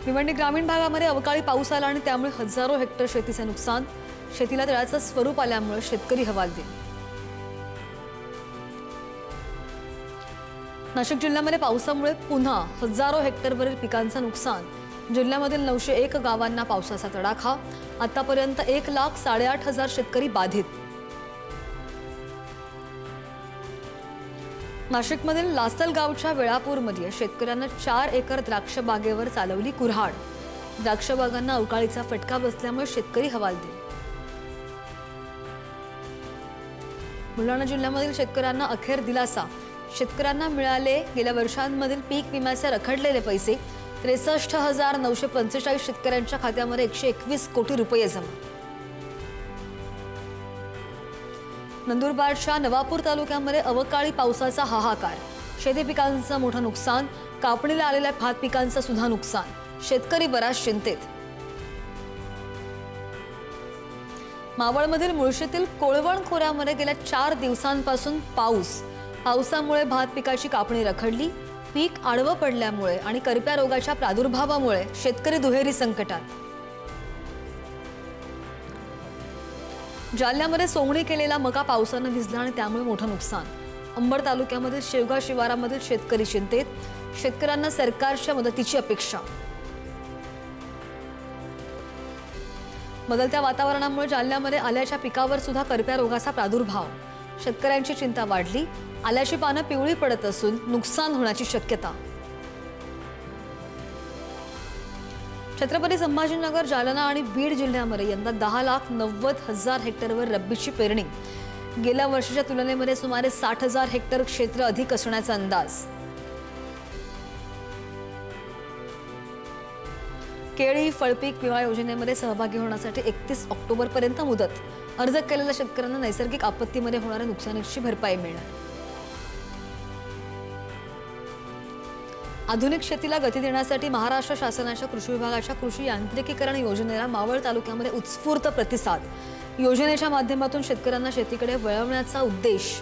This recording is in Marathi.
भिवंडी ग्रामीण भागामध्ये अवकाळी पाऊस आला आणि त्यामुळे हजारो हेक्टर शेतीचे नुकसान। शेतीला तळाचं स्वरूप आल्यामुळे शेतकरी हवालदिल। नाशिक जिल्ह्यामध्ये पावसामुळे पुन्हा हजारो हेक्टरवरील पिकांचं नुकसान। जिल्ह्यामधील 901 गावांना पावसाचा तडाखा। आतापर्यंत 1,08,000 शेतकरी बाधित। नाशिकमधील लासलगावच्या वेळापूरमध्ये शेतकऱ्यांना 4 एकर द्राक्ष बागेवर चालवली कुऱ्हाड। द्राक्ष बागांना अवकाळीचा फटका बसल्यामुळे शेतकरी हवालदिल। बुलढाणा जिल्ह्यामधील शेतकऱ्यांना अखेर दिलासा। शेतकऱ्यांना मिळाले गेल्या वर्षांमधील पीक विम्याचे रखडलेले पैसे। 63,945 शेतकऱ्यांच्या खात्यामध्ये 121 कोटी रुपये जमा। नंदुरबारच्या नवापूर तालुक्यामध्ये अवकाळी पावसाचा हाहाकार। शेती पिकांचं मोठं नुकसान। कापणीला आलेल्या भात पिकांचं सुद्धा नुकसान। शेतकरी बराच चिंतेत। मावळमधील मुळशीतील कोळवण खोऱ्यामध्ये गेल्या 4 दिवसांपासून पावसामुळे भात पिकाची कापणी रखडली। पीक आडवं पडल्यामुळे आणि करप्या रोगाच्या प्रादुर्भावामुळे शेतकरी दुहेरी संकटात। जालन्यामध्ये सोंगणी केलेला मका पावसाने भिजला आणि त्यामुळे मोठं नुकसान। अंबड तालुक्यामधील शेवगाव शिवारामधील शेतकरी चिंतेत। शेतकऱ्यांना सरकारच्या मदतीची अपेक्षा। बदलत्या वातावरणामुळे जालन्यामध्ये आल्याच्या पिकावर सुद्धा करप्या रोगाचा प्रादुर्भाव। शेतकऱ्यांची चिंता वाढली। आल्याची पानं पिवळी पडत असून नुकसान होण्याची शक्यता। छत्रपती संभाजीनगर, जालना आणि बीड जिल्ह्यामध्ये यंदा 10,90,000 हेक्टरवर रब्बीची पेरणी। गेल्या वर्षाच्या तुलनेमध्ये सुमारे 60,000 हेक्टर क्षेत्र अधिक असण्याचा अंदाज। केळी फळपीक विमा योजनेमध्ये सहभागी होण्यासाठी 31 ऑक्टोबरपर्यंत मुदत। अर्ज केलेल्या शेतकऱ्यांना नैसर्गिक आपत्तीमध्ये होणाऱ्या नुकसानीची भरपाई मिळणार। आधुनिक शेतीला गती देण्यासाठी महाराष्ट्र शासनाच्या कृषी विभागाच्या कृषी यांत्रिकीकरण योजनेला मावळ तालुक्यामध्ये उत्स्फूर्त प्रतिसाद। योजनेच्या माध्यमातून शेतकऱ्यांना शेतीकडे वळवण्याचा उद्देश।